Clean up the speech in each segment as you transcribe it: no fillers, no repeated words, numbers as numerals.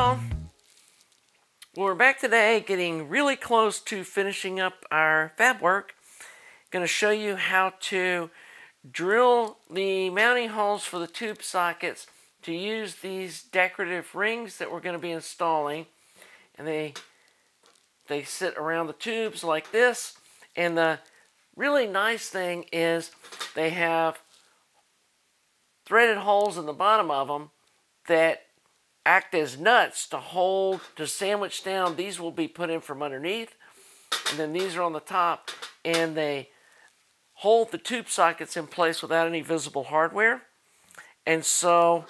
Well, we're back today getting really close to finishing up our fab work. Going to show you how to drill the mounting holes for the tube sockets to use these decorative rings that we're going to be installing. And they sit around the tubes like this. And the really nice thing is they have threaded holes in the bottom of them that act as nuts to sandwich down. These will be put in from underneath, and then these are on the top, and they hold the tube sockets in place without any visible hardware. And so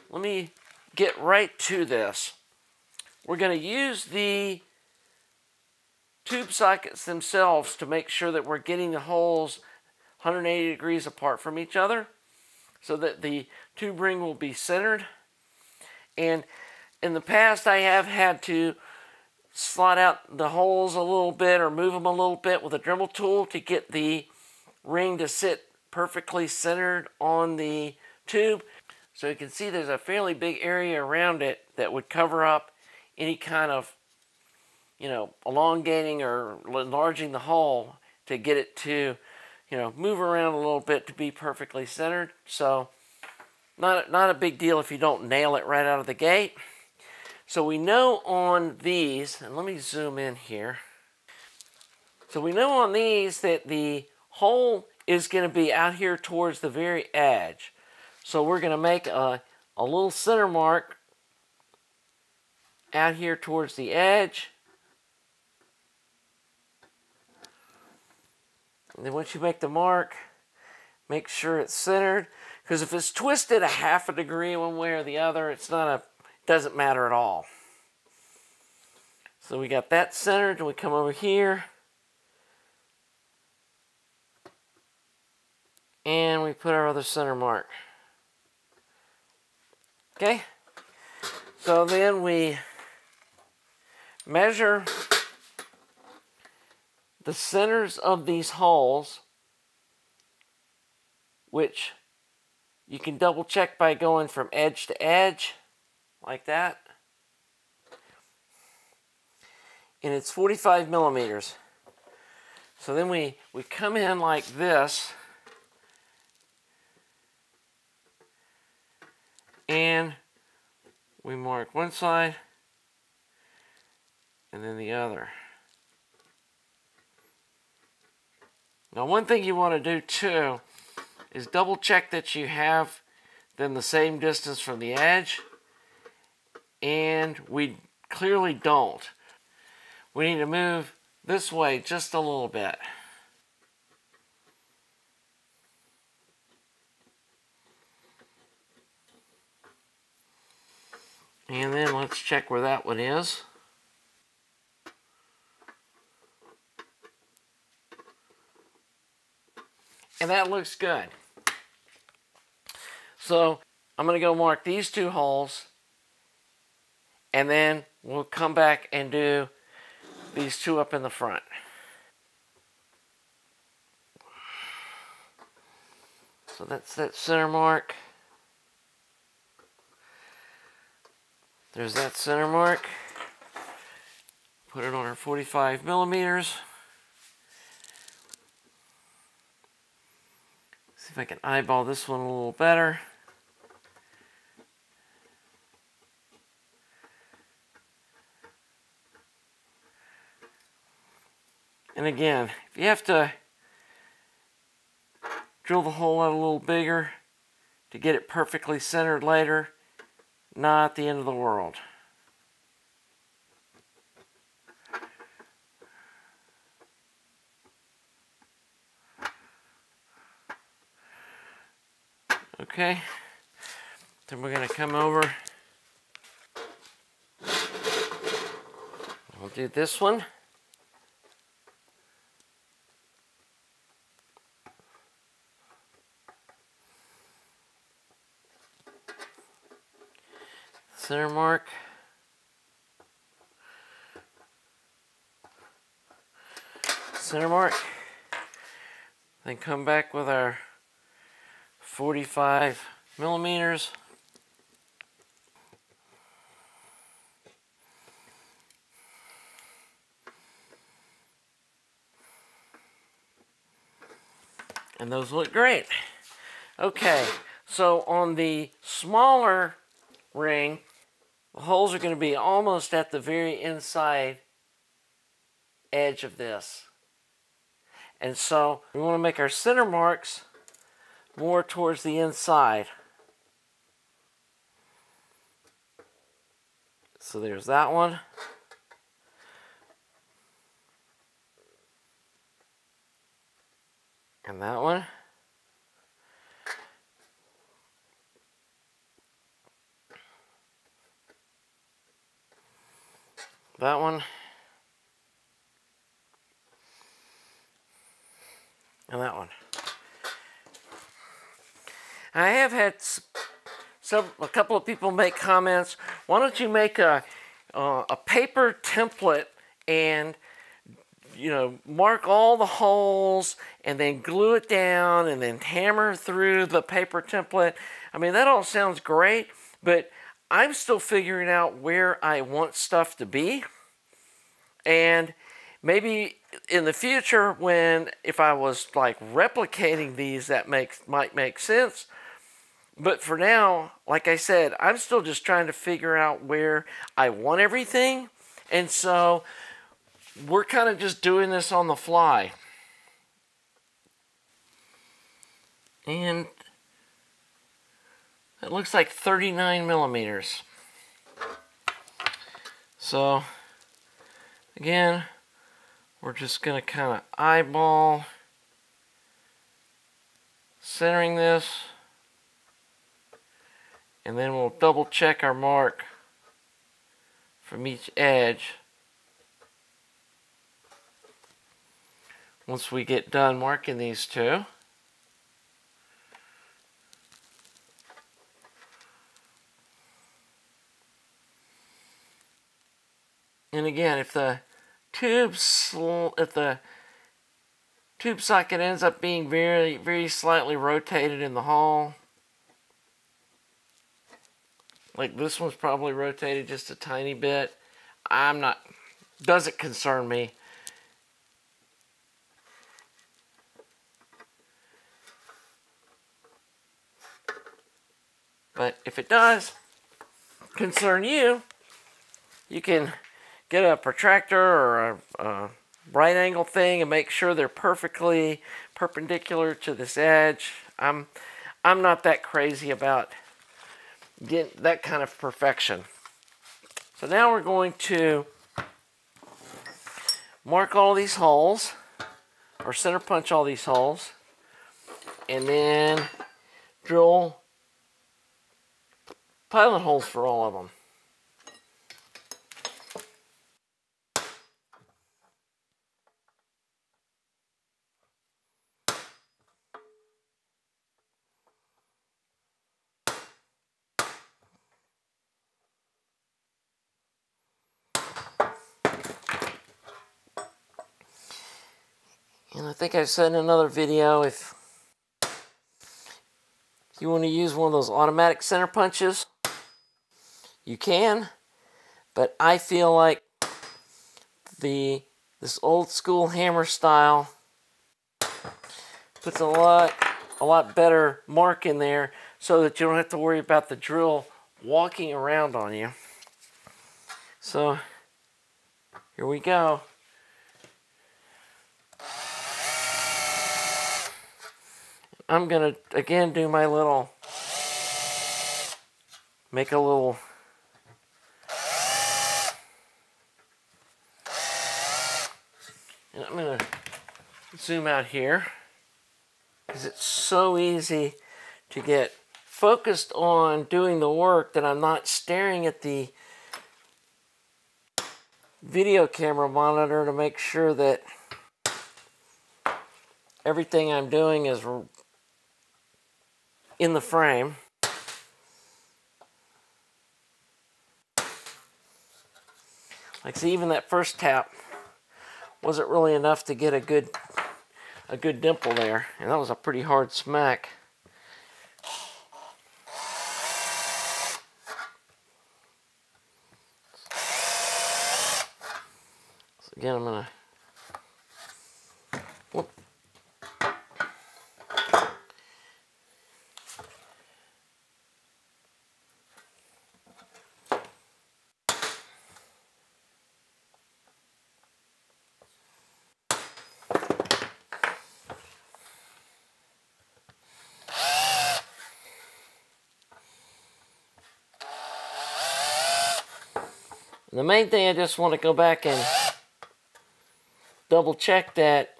let me get right to this. We're going to use the tube sockets themselves to make sure that we're getting the holes 180 degrees apart from each other so that the tube ring will be centered. And in the past, I have had to slot out the holes a little bit or move them a little bit with a Dremel tool to get the ring to sit perfectly centered on the tube. So you can see there's a fairly big area around it that would cover up any kind of, elongating or enlarging the hole to get it to, move around a little bit to be perfectly centered. So not a big deal if you don't nail it right out of the gate. So we know on these, and let me zoom in here. So we know on these that the hole is going to be out here towards the very edge. So we're going to make a little center mark out here towards the edge. And then once you make the mark, make sure it's centered. Because if it's twisted a half a degree one way or the other, it doesn't matter at all. So we got that centered, and we come over here. And we put our other center mark. Okay? So then we measure the centers of these holes, which you can double check by going from edge to edge, like that. And it's 45 millimeters. So then we come in like this. And we mark one side and then the other. Now one thing you want to do too is double check that you have them the same distance from the edge, and we clearly don't. We need to move this way just a little bit. And then let's check where that one is. And that looks good. So I'm going to go mark these two holes, and then we'll come back and do these two up in the front. So that's that center mark. There's that center mark. Put it on our 45 millimeters. See if I can eyeball this one a little better. And again, if you have to drill the hole out a little bigger to get it perfectly centered later, not the end of the world. Okay, then we're going to come over. We'll do this one. Center mark. Center mark. Then come back with our 45 millimeters. And those look great. Okay, so on the smaller ring, the holes are going to be almost at the very inside edge of this. And so we want to make our center marks more towards the inside. So there's that one. And that one. That one. And that one. I have had a couple of people make comments. Why don't you make a paper template and mark all the holes and then glue it down and then hammer through the paper template. I mean, that all sounds great, but I'm still figuring out where I want stuff to be. And maybe in the future, if I was like replicating these, that might make sense. But for now, like I said, I'm still just trying to figure out where I want everything. And so we're kind of just doing this on the fly. And it looks like 39 millimeters. So again, we're just going to kind of eyeball centering this. And then we'll double check our mark from each edge once we get done marking these two. And again, if the tube socket ends up being very, very slightly rotated in the hole, like this one's probably rotated just a tiny bit, doesn't concern me. But if it does concern you, you can get a protractor or a right angle thing and make sure they're perfectly perpendicular to this edge. I'm not that crazy about getting that kind of perfection. So now we're going to mark all these holes, or center punch all these holes, and then drill pilot holes for all of them. And I think I've said in another video, if you want to use one of those automatic center punches, you can. But I feel like this old school hammer style puts a lot better mark in there so that you don't have to worry about the drill walking around on you. So here we go. I'm going to, again, do my little, make a little, and I'm going to zoom out here, because it's so easy to get focused on doing the work that I'm not staring at the video camera monitor to make sure that everything I'm doing is in the frame. Like, see, even that first tap wasn't really enough to get a good dimple there, and that was a pretty hard smack. So again, I'm gonna whoop. And the main thing, I just want to go back and double check that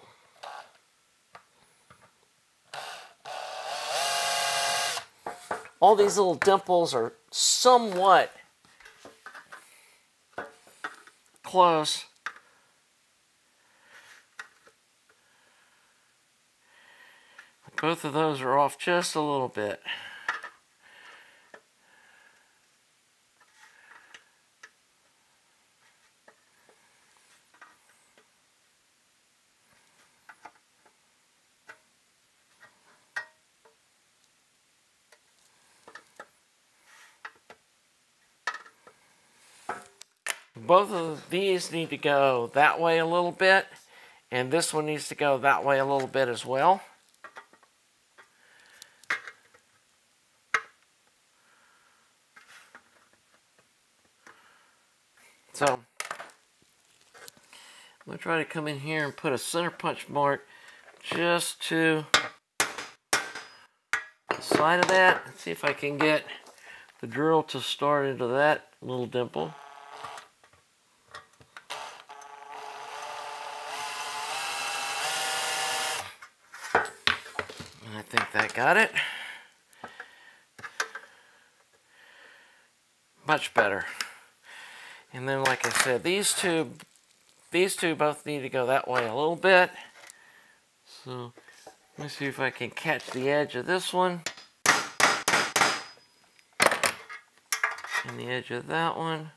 all these little dimples are somewhat close. Both of those are off just a little bit. Both of these need to go that way a little bit, and this one needs to go that way a little bit as well. So, I'm going to try to come in here and put a center punch mark just to the side of that. Let's see if I can get the drill to start into that little dimple. I think that got it. Much better. And then, like I said, these two both need to go that way a little bit. So let me see if I can catch the edge of this one and the edge of that one.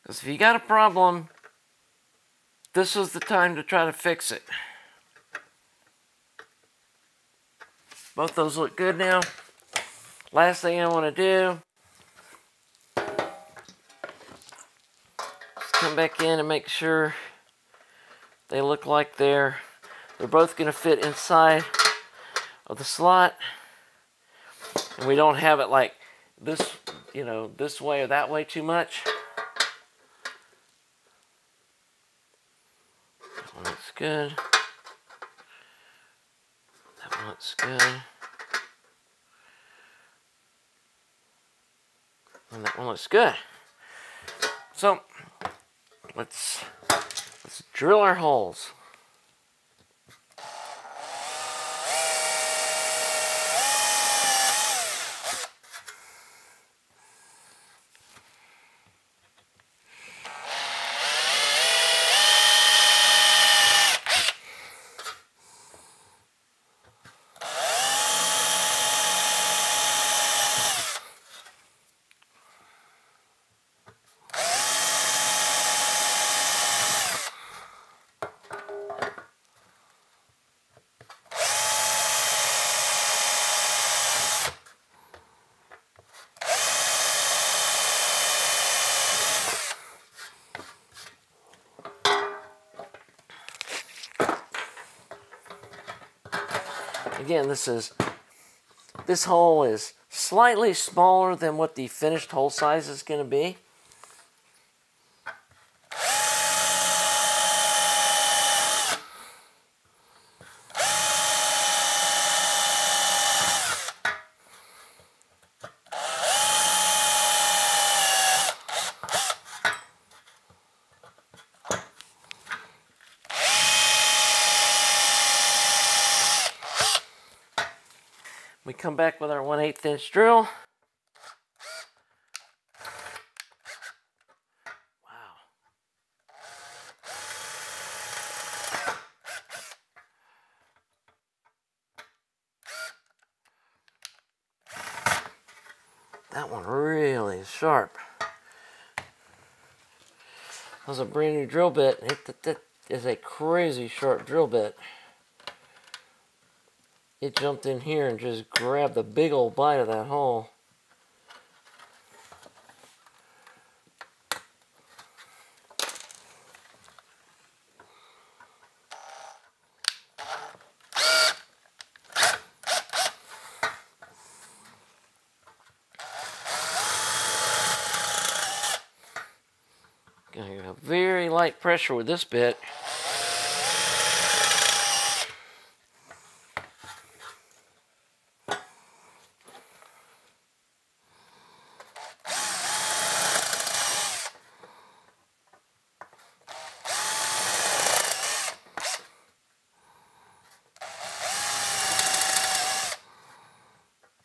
Because if you got a problem, this is the time to try to fix it. Both those look good now. Last thing I want to do is come back in and make sure they look like they're both going to fit inside of the slot. And we don't have it like this, you know, this way or that way too much. That one looks good. That one looks good. And that one looks good. So let's drill our holes. Again, this hole is slightly smaller than what the finished hole size is going to be. We come back with our 1/8 inch drill. Wow. That one really is sharp. That was a brand new drill bit. That is a crazy sharp drill bit. It jumped in here and just grabbed a big old bite of that hole. pretty light pressure with this bit.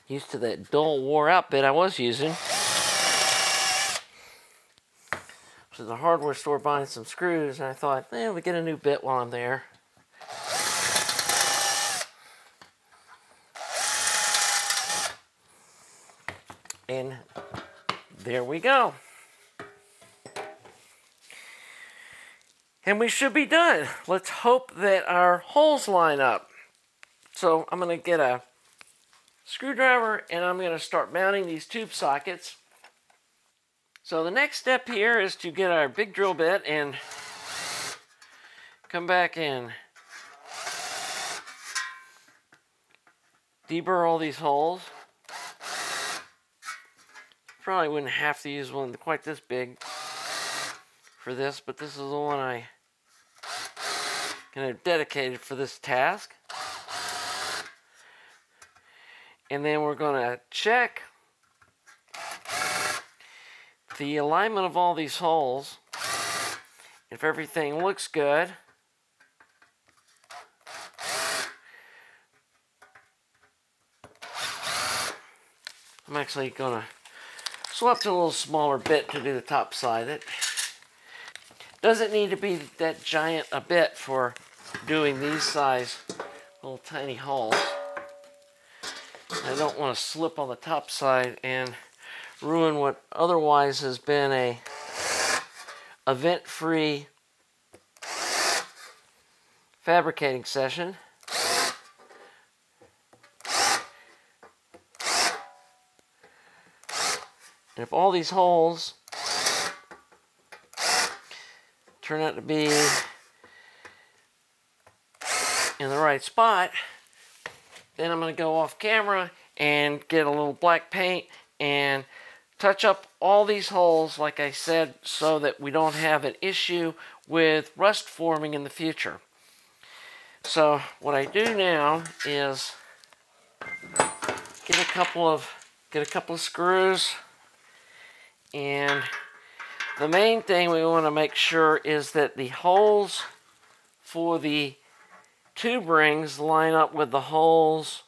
Used to that dull, wore-out bit I was using. To the hardware store buying some screws, and I thought, we get a new bit while I'm there. And there we go. And we should be done. Let's hope that our holes line up. So I'm going to get a screwdriver and I'm going to start mounting these tube sockets. So the next step here is to get our big drill bit and come back and deburr all these holes. Probably wouldn't have to use one quite this big for this, but this is the one I kind of dedicated for this task. And then we're going to check the alignment of all these holes. If everything looks good, I'm actually going to swap to a little smaller bit to do the top side. It doesn't need to be that giant a bit for doing these size little tiny holes. I don't want to slip on the top side and ruin what otherwise has been a event-free fabricating session. And if all these holes turn out to be in the right spot, then I'm going to go off camera and get a little black paint and touch up all these holes, like I said, so that we don't have an issue with rust forming in the future. So what I do now is get a couple of screws, and the main thing we want to make sure is that the holes for the tube rings line up with the holes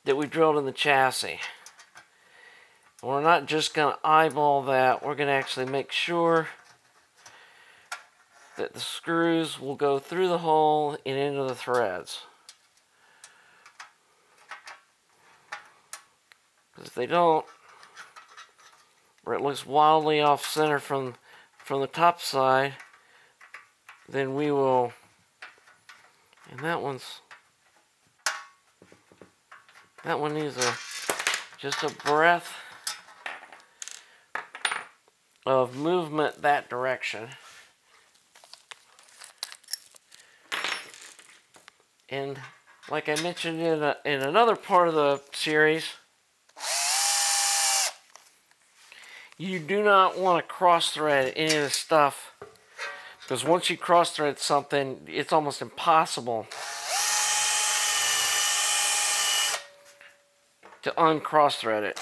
that we drilled in the chassis. We're not just going to eyeball that. We're going to actually make sure that the screws will go through the hole and into the threads. Because if they don't, or it looks wildly off center from the top side, then we will. And that one needs just a breath of movement that direction. And like I mentioned in another part of the series, you do not want to cross thread any of this stuff, because once you cross thread something, it's almost impossible to uncross thread it.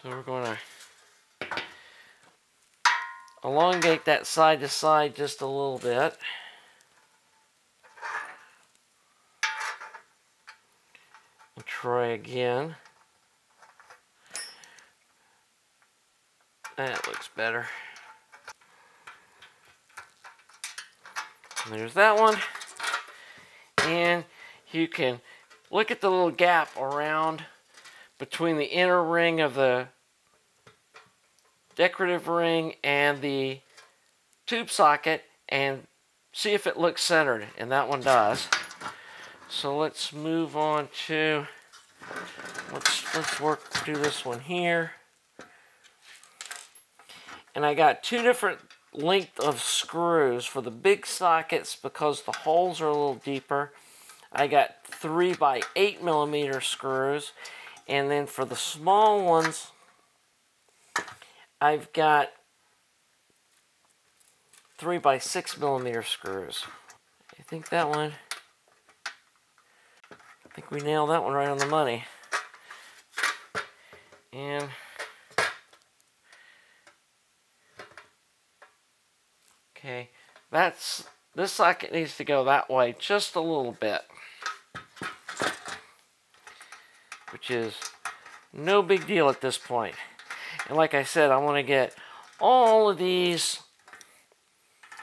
So we're going to elongate that side to side just a little bit. And try again. That looks better. And there's that one. And you can look at the little gap around between the inner ring of the decorative ring and the tube socket and see if it looks centered, and that one does. So let's move on to, let's work through this one here. And I got two different length of screws for the big sockets because the holes are a little deeper. I got 3 by 8 millimeter screws, And then for the small ones, I've got 3x6mm screws. I think that one, I think we nailed that one right on the money. And okay, this socket needs to go that way just a little bit, which is no big deal at this point. And like I said, I want to get all of these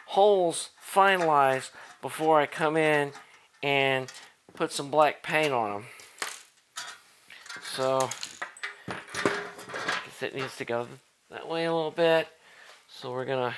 holes finalized before I come in and put some black paint on them. So I guess it needs to go that way a little bit. So we're gonna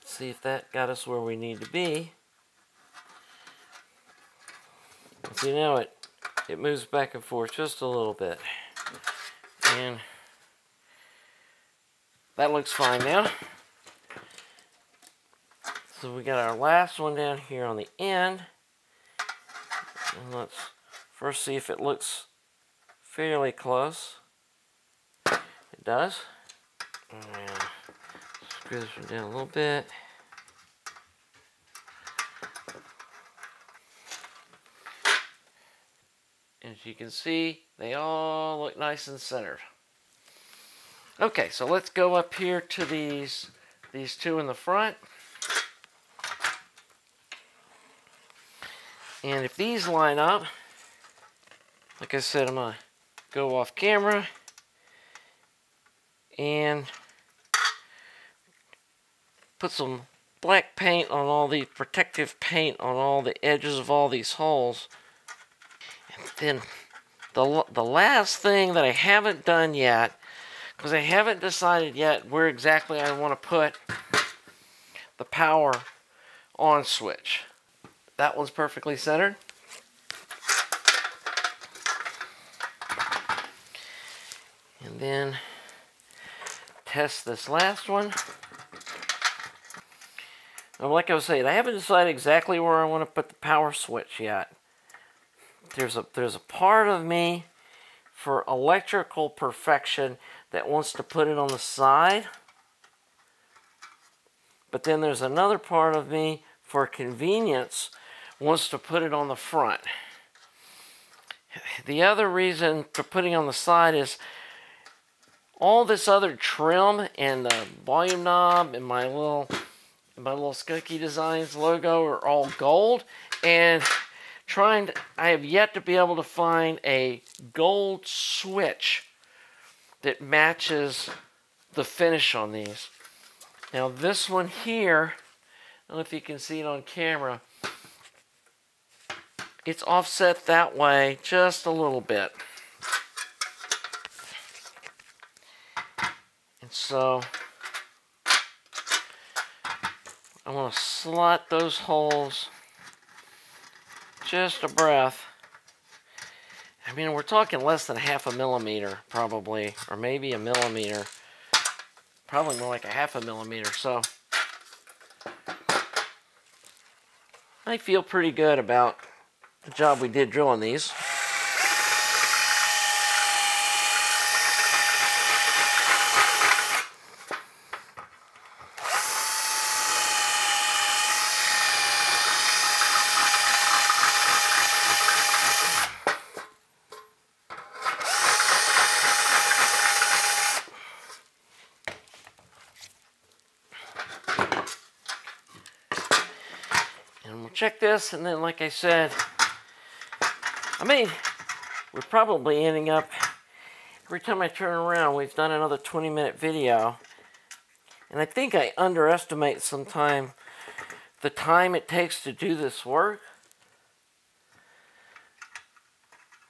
see if that got us where we need to be. See, now it moves back and forth just a little bit. And that looks fine now. So we got our last one down here on the end. And let's first see if it looks fairly close. It does. And screw this one down a little bit. As you can see, they all look nice and centered. Okay, so let's go up here to these two in the front. And if these line up, like I said, I'm going to go off camera and put some black paint on all the protective paint on all the edges of all these holes. Then the last thing that I haven't done yet, because I haven't decided yet where exactly I want to put the power on switch. That one's perfectly centered. And then test this last one. Now, like I was saying, I haven't decided exactly where I want to put the power switch yet. There's a part of me for electrical perfection that wants to put it on the side. But then there's another part of me for convenience wants to put it on the front. The other reason for putting on the side is all this other trim and the volume knob and my little Skunky Designs logo are all gold, and I have yet to be able to find a gold switch that matches the finish on these. Now this one here, I don't know if you can see it on camera, it's offset that way just a little bit. And so I want to slot those holes just a breath. I mean, we're talking less than 1/2 millimeter probably, or maybe 1 millimeter. Probably more like 1/2 millimeter. So I feel pretty good about the job we did drilling these. And we'll check this, and then like I said, we're probably ending up, every time I turn around, we've done another 20-minute video. And I think I underestimate sometimes the time it takes to do this work.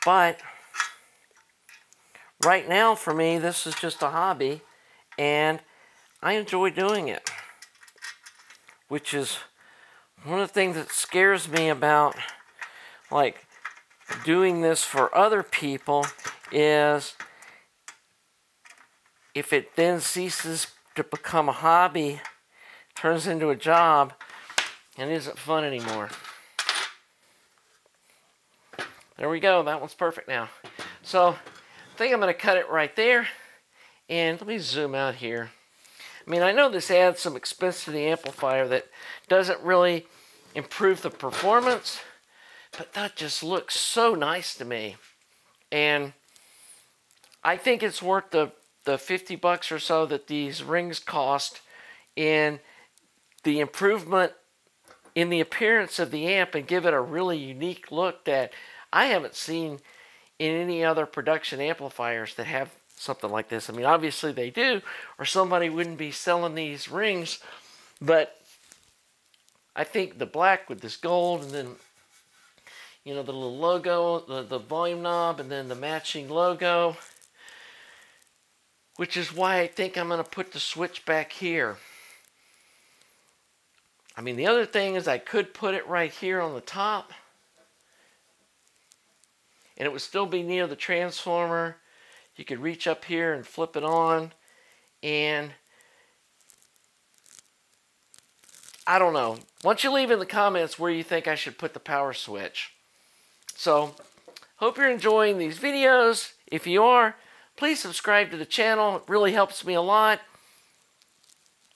But right now, for me, this is just a hobby. And I enjoy doing it, which is one of the things that scares me about like doing this for other people is if it then ceases to become a hobby, turns into a job, and isn't fun anymore. There we go. That one's perfect now. So I think I'm going to cut it right there. And let me zoom out here. I mean, I know this adds some expense to the amplifier that doesn't really improve the performance, but that just looks so nice to me. And I think it's worth the $50 or so that these rings cost in the improvement in the appearance of the amp and give it a really unique look that I haven't seen in any other production amplifiers that have something like this. I mean, obviously they do, or somebody wouldn't be selling these rings, but I think the black with this gold and then, you know, the little logo, the volume knob, and then the matching logo, which is why I think I'm going to put the switch back here. I mean, the other thing is I could put it right here on the top, and it would still be near the transformer. You could reach up here and flip it on, and I don't know. Why don't you leave in the comments where you think I should put the power switch. So, hope you're enjoying these videos. If you are, please subscribe to the channel. It really helps me a lot.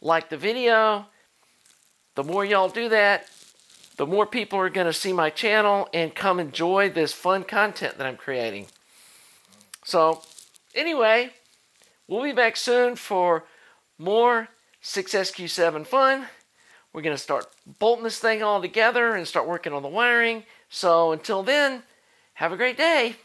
Like the video. The more y'all do that, the more people are going to see my channel and come enjoy this fun content that I'm creating. So, anyway, we'll be back soon for more 6SQ7 fun. We're going to start bolting this thing all together and start working on the wiring. So until then, have a great day.